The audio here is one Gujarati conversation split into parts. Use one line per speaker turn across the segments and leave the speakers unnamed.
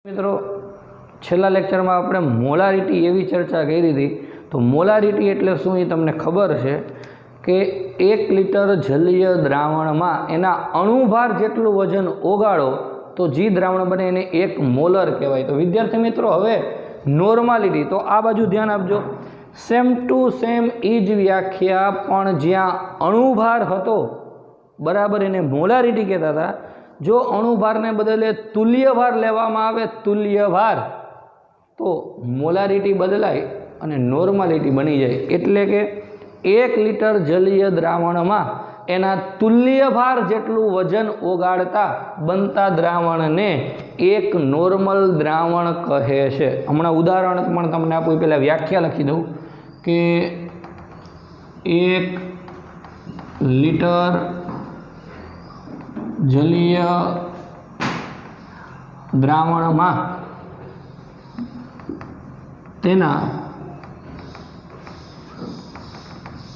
मित्रों छेल्ला लेक्चर में आपणे मोलारिटी एवी चर्चा करी थी। तो मोलारिटी एटले शुं ए तमने खबर है कि 1 लीटर जलीय द्रावण में एना अणुभार जेटलुं वजन ओगाड़ो तो जी द्रावण बने एने 1 मोलर कहेवाय। तो विद्यार्थी मित्रों हवे नॉर्मालिटी तो आ बाजू ध्यान आपजो। सेम टू सेम ईज व्याख्या पण ज्यां अणुभार हतो बराबर एने मोलारिटी कहेता था। जो अणुभार ने बदले तुल्यभार लेवामां आवे तुल्यभार तो मोलारिटी बदलाय अने नॉर्मालिटी बनी जाए। एटले के 1 लीटर जलीय द्रावण में एना तुल्यभार जेटलुं वजन ओगाड़ता बनता द्रावण ने एक नॉर्मल द्रावण कहे छे। हमणां उदाहरण पण तमने आपुं, पहेला व्याख्या लखी दऊं के 1 लीटर जलीय द्रावण में तेना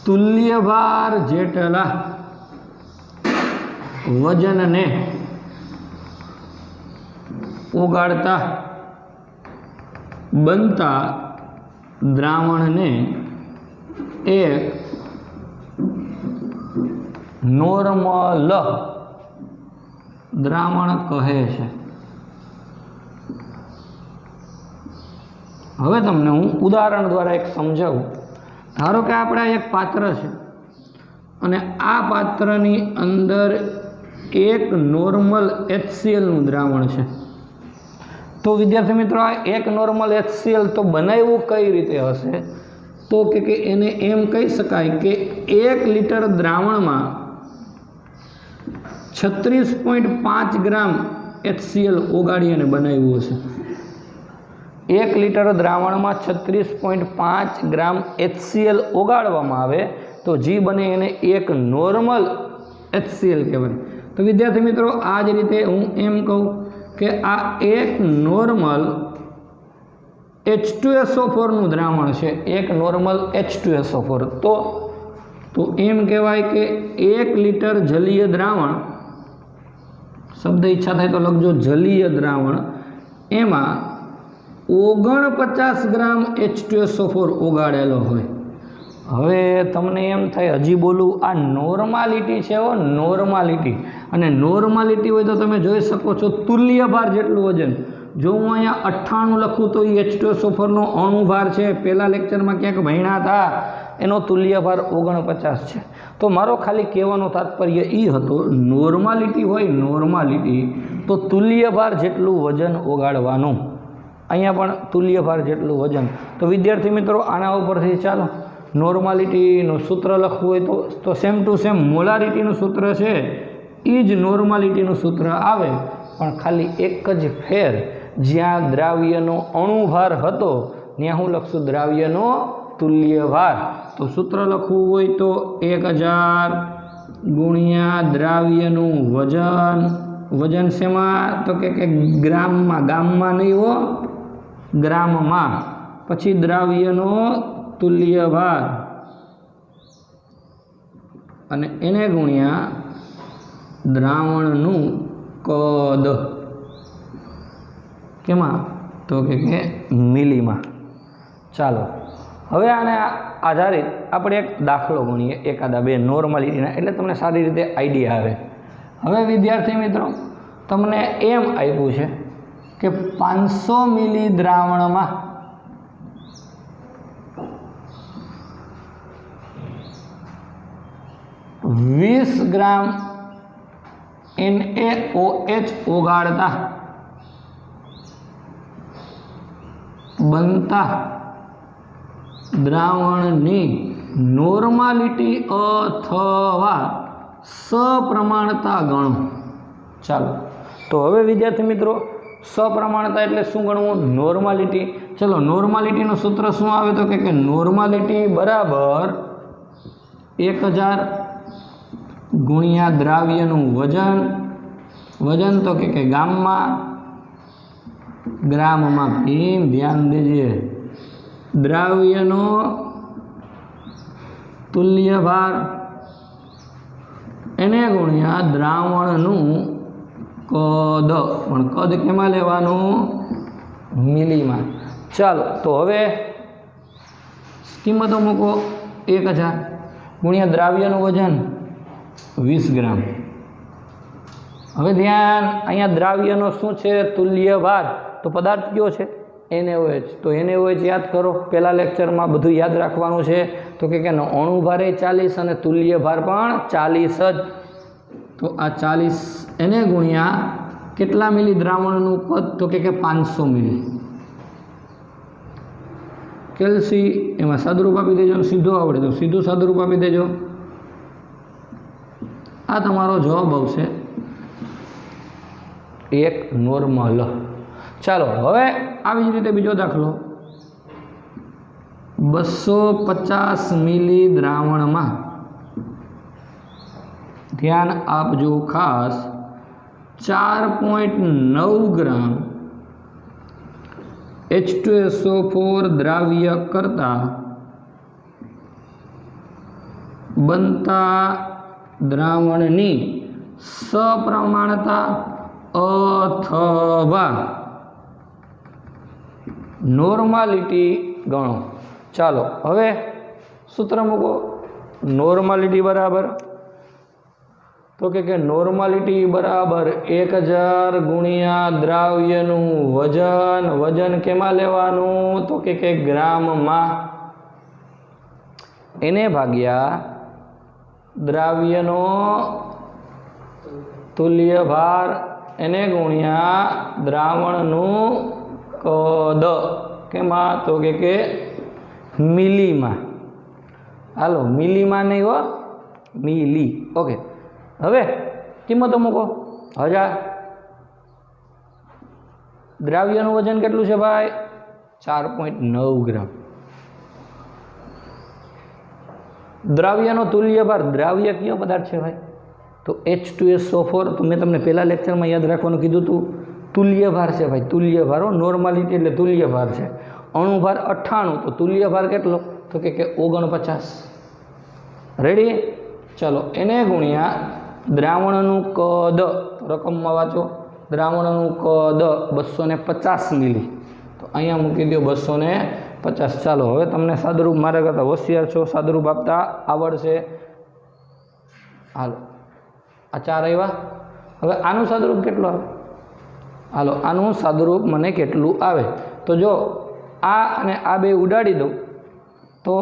तुल्यभार जेटला वजन ने ओगाड़ता बनता द्रावण ने एक नॉर्मल द्रावण कहे छे। हवे तमने हूँ उदाहरण द्वारा एक समझावुं। धारो कि आपणे एक पात्र छे अने आ पात्रनी अंदर एक नॉर्मल HCl नुं द्रावण छे। तो विद्यार्थी मित्रों आ एक नॉर्मल HCl तो बनाव्युं कई रीते हशे? तो के एने एम कही शकाय के 1 लीटर द्रावण में 36.5 ग्राम HCl ओगाड़ी अने बनाव्युं हशे। 1 लीटर द्रावण में 36.5 ग्राम HCl ओगाड़वामां आवे तो जी बने एने एक नॉर्मल HCl कहेवाय। तो विद्यार्थी मित्रों आ ज रीते हूँ एम कहूँ कि आ एक नॉर्मल H2SO4 नुं द्रावण छे। एक नॉर्मल H2SO4 तो एम कहेवाय के 1 लीटर जलीय द्रावण, शब्द इच्छा थाय तो लखजो जलीय द्रावण, एमां 49 ग्राम H2SO4 ओगाड़ेलो होय। हवे तमने एम थाय हजी बोलूं आ नॉर्मालिटी छे हो, नॉर्मालिटी। अने नॉर्मालिटी होय तो तमे जोई शको छो तुल्यभार जेटलुं वजन। जो हूँ अहींया 98 लखूँ तो ये H2SO4 नो अणुभार छे। पहला लेक्चर में क्यांक भण्या था एनो तुल्यभार 49 छे। तो मारो खाली कहेवानो तात्पर्य ई हतो नॉर्मालिटी होय नॉर्मालिटी तो तुल्यभार जेटलुं वजन ओगाड़वानुं। अहींया पण तुल्यभार जेटलुं वजन। तो विद्यार्थी मित्रों आना उपरथी चालो नॉर्मालिटीनुं सूत्र लखवुं होय तो सेम टू सेम मोलारिटीनुं सूत्र छे ई ज नॉर्मालिटीनुं सूत्र आवे, पण खाली एक ज फेर ज्यां द्राव्यनो अणुभार हतो त्यां हुं लखशुं द्राव्यनो तुल्यभार। तो सूत्र लखवुं होय तो 1000 गुणिया द्राव्यनुं वजन। वजन शेमां तो के ग्राम में, गाम में नहीं हो, ग्राम में, पछी द्राव्यनो तुल्यभार अने एने गुणिया द्रावणनुं कद केमा तो के मिली में। चालो हवे आने आधारित आपणे एक दाखलो गणीए, एकादा बे नॉर्मालिटीना, एटले तमने सारी रीते आइडिया आवे। हवे विद्यार्थी मित्रों तमने एम आप्युं छे कि 500 मिली द्रावण में 20 ग्राम NaOH ओगाड़ता बनता द्रावणनी नॉर्मालिटी अथवा सप्रमाणता गणो। चलो तो हवे विद्यार्थी मित्रों सप्रमाणता एटले शुं गणवुं? नॉर्मालिटी। चलो नॉर्मालिटीनुं सूत्र शुं आवे तो के नॉर्मालिटी बराबर 1000 गुणिया द्राव्यनुं वजन। वजन तो के गाम में, ग्राम में भीम ध्यान दीजिए, द्राव्यनो तुल्यभार एने गुणिया द्रावणनुं कद, पण कद केमां लेवानुं? મિલીમાં। ચાલો તો હવે કિંમતો મૂકો। 1000 ગુણ્યા દ્રાવ્યનું વજન 20 ગ્રામ। હવે ધ્યાન, અહીંયા દ્રાવ્યનો શું છે? તુલ્ય ભાર। તો પદાર્થ કયો છે? NaOH। તો NaOH યાદ કરો, પહેલા લેક્ચરમાં બધું યાદ રાખવાનું છે। તો કે અણુ ભારે 40 અને તુલ્ય ભાર પણ 40 જ। તો આ 40 એને ગુણ્યા કેટલા મિલી દ્રાવણનું પદ? તો કે 500 મિલી। કેલ્સી એમાં સાદુરૂપ આપી દેજો, સીધો આવડે તો સીધું સાદુરૂપ આપી દેજો। આ તમારો જવાબ આવશે 1 નોર્મલ। ચાલો હવે આવી જ રીતે બીજો દાખલો। 250 મિલી દ્રાવણમાં, ધ્યાન આપજો ખાસ, 4.9 ગ્રામ H2SO4 દ્રાવ્ય કરતા બનતા દ્રાવણની સપ્રમાણતા અથવા નોર્માલિટી ગણો। ચાલો હવે સૂત્ર મૂકો। નોર્માલિટી બરાબર, તો કે નોર્માલિટી બરાબર 1000 ગુણ્યા દ્રાવ્યનું વજન। વજન કેમાં લેવાનું? તો કે ગ્રામમાં, એને ભાગ્યા દ્રાવ્યનો તુલ્ય ભાર, એને ગુણ્યા દ્રાવણનું કદ કેમાં? તો કે મિલીમાં। હાલો મિલીમાં નહીં હો, મિલી। ઓકે હવે કિંમતો મૂકો। 1000 દ્રાવ્યનું વજન કેટલું છે ભાઈ? 4.9 ગ્રામ। દ્રાવ્યનો તુલ્ય ભાર, દ્રાવ્ય કયો પદાર્થ છે ભાઈ? તો H2SO4। તો મેં તમને પહેલા લેક્ચરમાં યાદ રાખવાનું કીધું હતું, તુલ્ય ભાર છે ભાઈ, તુલ્ય ભાર। નોર્માલિટી એટલે તુલ્ય ભાર છે। અણુ ભાર 98, તો તુલ્ય ભાર કેટલો? તો કે 49। રેડી? ચલો એને ગુણ્યા દ્રાવણનું કદ, રકમમાં વાંચો, દ્રાવણનું કદ 250 મિલી। તો અહીંયા મૂકી દો 250। ચાલો હવે તમને સાદુરૂપ, મારા કરતાં હોશિયાર છો, સાદુરૂપ આપતા આવડશે। હાલો આ 4 આવ્યા। હવે આનું સાદુરૂપ કેટલું આવે? હાલો આનું સાદુરૂપ મને કેટલું આવે? તો જો આ અને આ બે ઉડાડી દઉં તો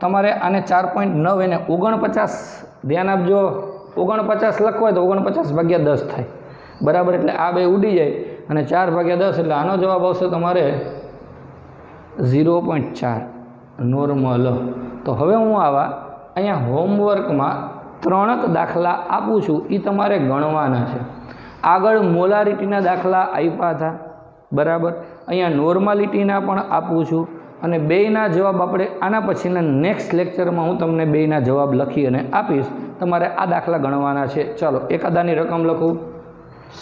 તમારે આને 4.9 એને 49, ધ્યાન આપજો, 49 લખવો હોય તો 49 ભાગ્યા 10 થાય બરાબર। એટલે આ બે ઉડી જાય અને 4 ભાગ્યા 10 એટલે આનો જવાબ આવશે તમારે 0.4 નોર્મલ। તો હવે હું આવા અહીંયા હોમવર્કમાં 3 દાખલા આપું છું, એ તમારે ગણવાના છે। આગળ મોલારિટીના દાખલા આપ્યા હતા બરાબર, અહીંયા નોર્માલિટીના પણ આપું છું અને બેયના જવાબ આપણે આના પછીના નેક્સ્ટ લેક્ચરમાં હું તમને બેયના જવાબ લખી અને આપીશ। તમારે આ દાખલા ગણવાના છે। ચાલો એકાદાની રકમ લખું।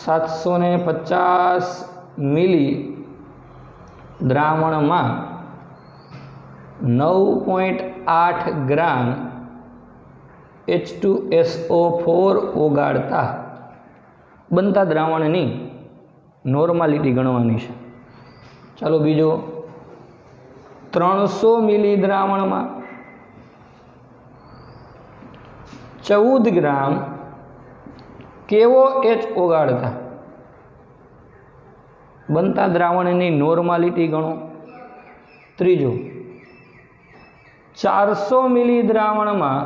750 મિલી દ્રાવણમાં 9.8 ગ્રામ H2SO4 ઓગાળતા બનતા દ્રાવણની નોર્માલિટી ગણવાની છે। ચાલો બીજો, 300 મિલી દ્રાવણમાં 14 ગ્રામ કેવો H ઓગાળતા બનતા દ્રાવણની નોર્માલિટી ગણો। ત્રીજો, 400 મિલી દ્રાવણમાં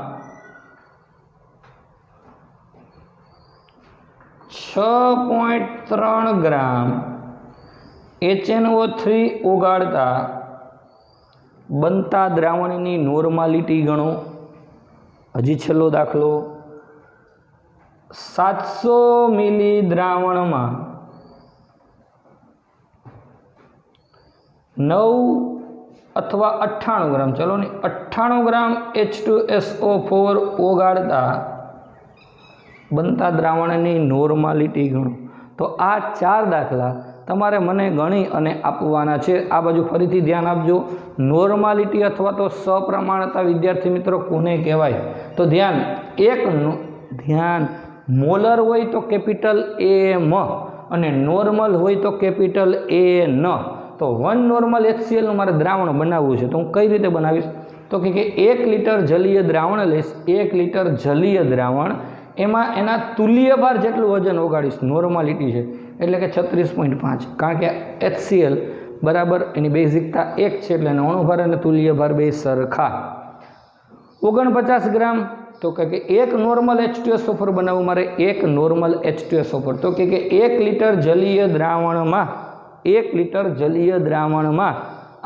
6.3 ગ્રામ HNO3 ઓગાળતા બનતા દ્રાવણની નોર્માલિટી ગણો। હજી છેલ્લો દાખલો, 700 મિલી દ્રાવણમાં 9 અથવા 98 ગ્રામ, ચલો ને 98 ગ્રામ H2SO4 ઓગાળતા બનતા દ્રાવણની નોર્માલિટી ગણો। તો આ 4 દાખલા તમારે મને ગણી અને આપવાના છે। આ બાજુ ફરીથી ધ્યાન આપજો, નોર્માલિટી અથવા તો સપ્રમાણતા વિદ્યાર્થી મિત્રો કોને કહેવાય? તો ધ્યાન મોલર હોય તો કેપિટલ AM અને નોર્મલ હોય તો કેપિટલ AN। તો 1 નોર્મલ HClનું મારે દ્રાવણ બનાવવું છે, તો હું કઈ રીતે બનાવીશ? તો કે 1 લિટર જલીય દ્રાવણ લઈશ, 1 લિટર જલીય દ્રાવણ, એમાં એના તુલ્યભાર જેટલું વજન ઓગાળીશ. નોર્માલિટી છે એટલે કે 36.5, કારણ કે HCl બરાબર એની બેઝિકતા 1 છે એટલે એનો અણુભાર અને તુલ્યભાર બે સરખા. 49 ગ્રામ. તો કે 1 નોર્મલ H2SO4 બનાવવું મારે, 1 નોર્મલ H2SO4. તો કે 1 લિટર જલીય દ્રાવણમાં 1 લિટર જલીય દ્રાવણમાં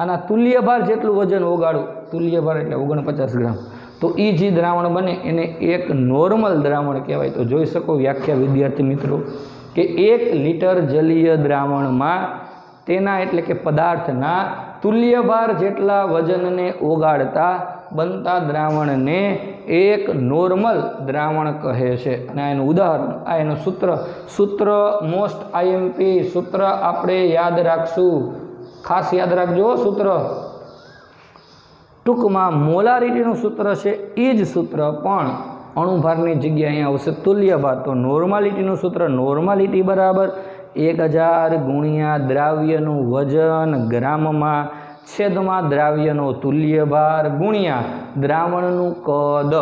આના તુલ્યભાર જેટલું વજન ઓગાળું, તુલ્યભાર એટલે 49 ગ્રામ, તો એ જે દ્રાવણ બને એને એક નોર્મલ દ્રાવણ કહેવાય. તો જોઈ શકો વ્યાખ્યા વિદ્યાર્થી મિત્રો કે 1 લિટર જલીય દ્રાવણમાં તેના એટલે કે પદાર્થના તુલ્યભાર જેટલા વજનને ઓગાળતા બનતા દ્રાવણને એક નોર્મલ દ્રાવણ કહે છે. અને આ એનું ઉદાહરણ, આ એનું સૂત્ર મોસ્ટ IMP સૂત્ર આપણે યાદ રાખશું, ખાસ યાદ રાખજો સૂત્ર. ટૂંકમાં મોલારિટીનું સૂત્ર છે એ જ સૂત્ર, પણ અણુભારની જગ્યાએ અહીંયા આવશે તુલ્યભાર. તો નોર્માલિટીનું સૂત્ર, નોર્માલિટી બરાબર 1000 ગુણ્યા દ્રાવ્યનું વજન ગ્રામમાં છેદમાં દ્રાવ્યનો તુલ્યભાર ગુણ્યા દ્રાવણનું કદ.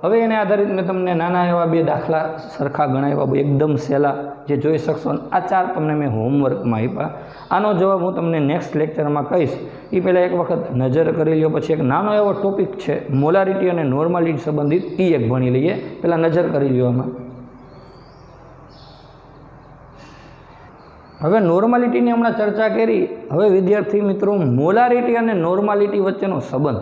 હવે એને આધારિત મેં તમને નાના એવા 2 દાખલા સરખા ગણાવ્યા, એકદમ સહેલા, જે જોઈ શકશો. આ 4 તમને મેં હોમવર્કમાં આપ્યા. આનો જવાબ હું તમને નેક્સ્ટ લેક્ચરમાં કહીશ. એ પહેલાં એક વખત નજર કરી લ્યો, પછી એક નાનો એવો ટોપિક છે મોલારિટી અને નોર્માલિટી સંબંધિત, એ એક ભણી લઈએ. પહેલાં નજર કરી લ્યો આમાં. હવે નોર્માલિટીની હમણાં ચર્ચા કરી. હવે વિદ્યાર્થી મિત્રો મોલારિટી અને નોર્માલિટી વચ્ચેનો સંબંધ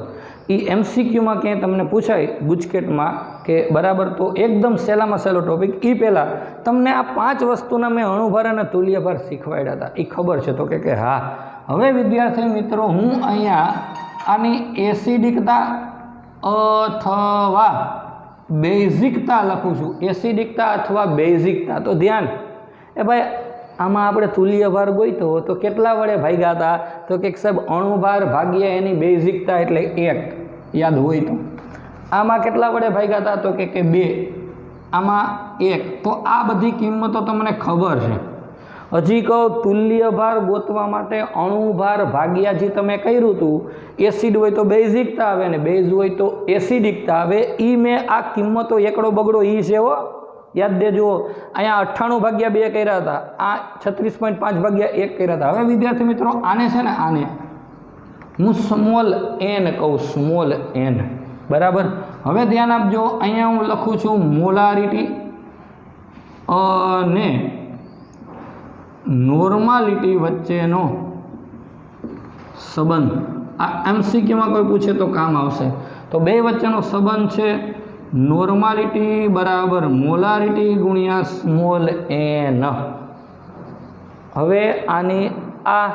એ MCQમાં ક્યાંય તમને પૂછાય ગુજકેટમાં કે બરાબર, તો એકદમ સહેલામાં સહેલો ટોપિક. એ પહેલાં તમને આ 5 વસ્તુના મેં અણુભાર અને તુલ્યભાર શીખવાડ્યા હતા, એ ખબર છે? તો કે હા. હવે વિદ્યાર્થી મિત્રો હું અહીંયા આની એસિડિકતા અથવા બેઝિકતા લખું છું, એસિડિકતા અથવા બેઝિકતા. તો ધ્યાન, એ ભાઈ આમાં આપણે તુલ્યભાર ગોઈતો તો કેટલા વડે ભાગ્યા હતા? તો કે સાહેબ અણુભાર ભાગ્યા એની બેઝિકતા એટલે 1, યાદ હોય તો. આમાં કેટલા વડે ભાગ્યા હતા? તો કે 2, આમાં 1. તો આ બધી કિંમતો તમને ખબર છે. હજી કહું, તુલ્યભાર ગોતવા માટે અણુભાર ભાગ્યા જે તમે કર્યું હતું, એસિડ હોય તો બેઝિકતા આવે ને બેઝ હોય તો એસિડિકતા આવે. એ મેં આ કિંમતો એકડો બગડો એ છે હો, યાદ દેજો. અહીંયા 98/2 કર્યા હતા, આ 36.5/1 કર્યા હતા. હવે વિદ્યાર્થી મિત્રો આને છે ને, આને હું સ્મોલ n કહું, સ્મોલ n બરાબર. હવે ધ્યાન આપજો, અહીંયા હું લખું છું મોલારિટી અને નોર્માલિટી વચ્ચેનો સંબંધ. આ MCQમાં કોઈ પૂછે તો કામ આવશે. તો બે વચ્ચેનો સંબંધ છે નોર્માલિટી બરાબર મોલારિટી ગુણ્યા સ્મોલ n. હવે આની આ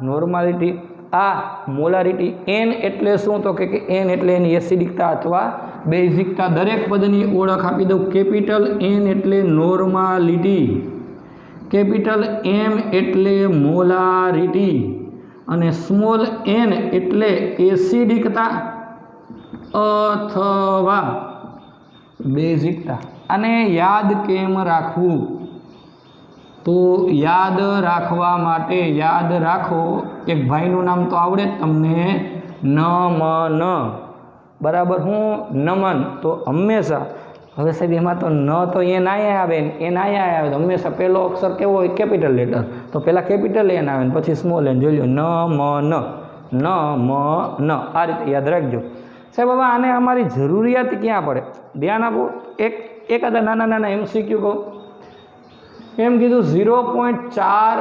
નોર્માલિટી, આ મોલારિટી, n એટલે શું? તો કે n એટલે એની એસિડિકતા અથવા બેઝિકતા. દરેક પદની ઓળખ આપી દઉં. કેપિટલ N એટલે નોર્માલિટી, કેપિટલ M એટલે મોલારિટી અને સ્મોલ n એટલે એસિડિકતા અથવા બેઝિકતા. આને યાદ કેમ રાખવું? તો યાદ રાખવા માટે યાદ રાખો, એક ભાઈનું નામ તો આવડે જ તમને, નમન બરાબર. હું નમન, તો હંમેશા, હવે સાહેબ એમાં તો ન તો n આયા આવે ને n આયા આવે, તો હંમેશા પહેલો અક્ષર કેવો હોય? Capital letter. તો પહેલાં કેપિટલ n આવે ને પછી સ્મોલ n. જોઈ લો, નમન, નમન, આ રીતે યાદ રાખજો સાહેબ. હવે આને અમારી જરૂરિયાત ક્યાં પડે? ધ્યાન આપો. એકાદા નાના નાના MCQ કહો. એમ કીધું 0.4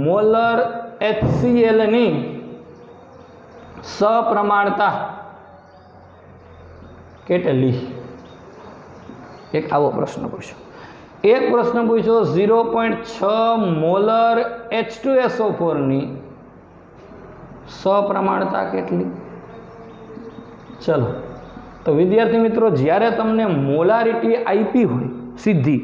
મોલર HClની સપ્રમાણતા કેટલી? એક આવો પ્રશ્ન પૂછ્યો. એક પ્રશ્ન પૂછ્યો 0.6 મોલર H2SO4ની સપ્રમાણતા કેટલી? ચલો, તો વિદ્યાર્થી મિત્રો જ્યારે તમને મોલારિટી આપી હોય સીધી,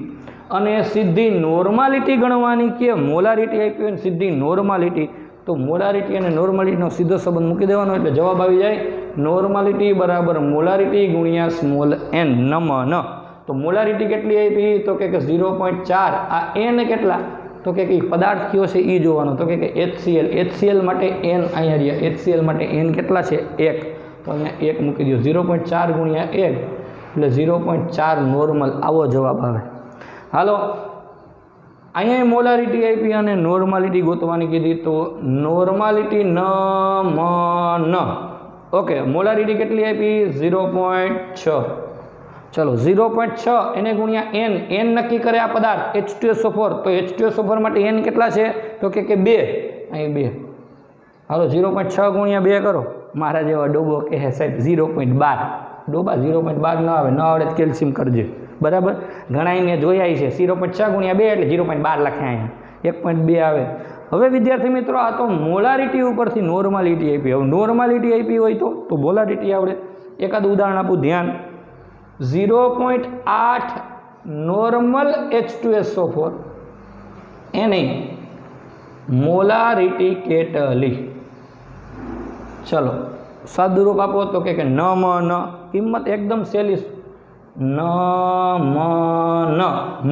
અને સીધી નોર્માલિટી ગણવાની કે મોલારિટી આપી હોય ને સીધી નોર્માલિટી, તો મોલારિટી અને નોર્માલિટીનો સીધો સંબંધ મૂકી દેવાનો એટલે જવાબ આવી જાય નોર્માલિટી બરાબર મોલારિટી ગુણ્યા સ્મોલ n. નમન. તો મોલારિટી કેટલી આપી? તો કે 0.4. આ n કેટલા? તો કે પદાર્થ કયો છે એ જોવાનો, તો કે HCl. HCl માટે n અહીંયા રહ્યા, HCl માટે n કેટલા છે 1, તો અહીંયા 1 મૂકી દો. 0.4 ગુણ્યા 1 એટલે 0.4 નોર્મલ, આવો જવાબ આવે. હાલો અહીંયા મોલારિટી આપી અને નોર્માલિટી ગોતવાની કીધી, તો નોર્માલિટી ન ઓકે, મોલારિટી કેટલી આપી 0.6. ચલો 0.6 એને ગુણ્યા n નક્કી કરે આ પદાર્થ H2SO4, તો H2SO4 માટે n કેટલા છે, તો કે 2, અહીં 2. હાલો 0.6 ગુણ્યા 2 કરો, મારા જેવા ડોબો કહે સાહેબ 0.12. ડોબા 0.12 ન આવે, ન આવડે તો કેલ્શિયમ કરજે, બરાબર. ઘણા મેં જોયા છે 0.6 ગુણ્યા 2 એટલે 0.12 લખ્યા, અહીંયા 1.2 આવે. હવે વિદ્યાર્થી મિત્રો આ તો મોલારિટી ઉપરથી નોર્માલિટી આપી. હવે નોર્માલિટી આપી હોય તો મોલારિટી આવડે. એકાદ ઉદાહરણ આપું, ધ્યાન. 0.8 નોર્મલ H2SO4 એની મોલારિટી કેટલી? ચલો સાદુરૂપ આપો તો કે ન કિંમત એકદમ સહેલી, ન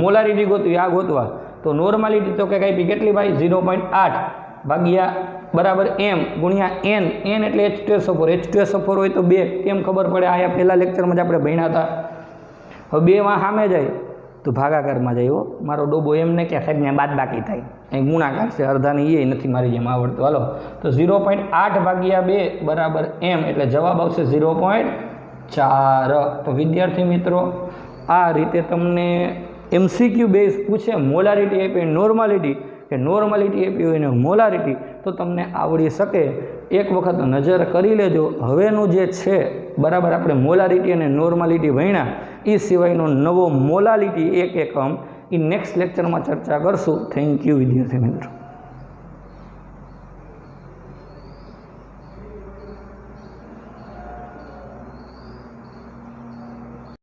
મોલારિટી ગોતવી, આ ગોતવા. તો નોર્માલિટી તો કે આપી કેટલી ભાઈ 0.8 ભાગ્યા બરાબર m ગુણ્યા n એટલે H2SO4 હોય તો 2, કેમ ખબર પડે? આયા પહેલા લેક્ચરમાં જ આપણે ભણ્યા હતા. હવે 2 માં સામે જાય તો ભાગાકારમાં જાય. હો મારો ડોબો એમ ને કે સાહેબ બાદ બાકી થાય, અહીં ગુણાકાર છે, અડધાની એ નથી મારી જેમ આવડતું. હાલો તો 0.8 ભાગ્યા 2 બરાબર m એટલે જવાબ આવશે 0.4. તો વિદ્યાર્થી મિત્રો આ રીતે તમને MCQ બેઝ પૂછે, મોલારિટી આપી નોર્માલિટી, કે નોર્માલિટી આપી હોય ને મોલારિટી, તો તમને આવડી શકે. એક વખત નજર કરી લેજો. હવેનું જે છે બરાબર, આપણે મોલારિટી અને નોર્માલિટી ભણ્યા, એ સિવાયનો નવો મોલાલિટી એક એકમ એ નેક્સ્ટ લેક્ચરમાં ચર્ચા કરશું. થેન્ક યુ વિદ્યાર્થી મિત્રો.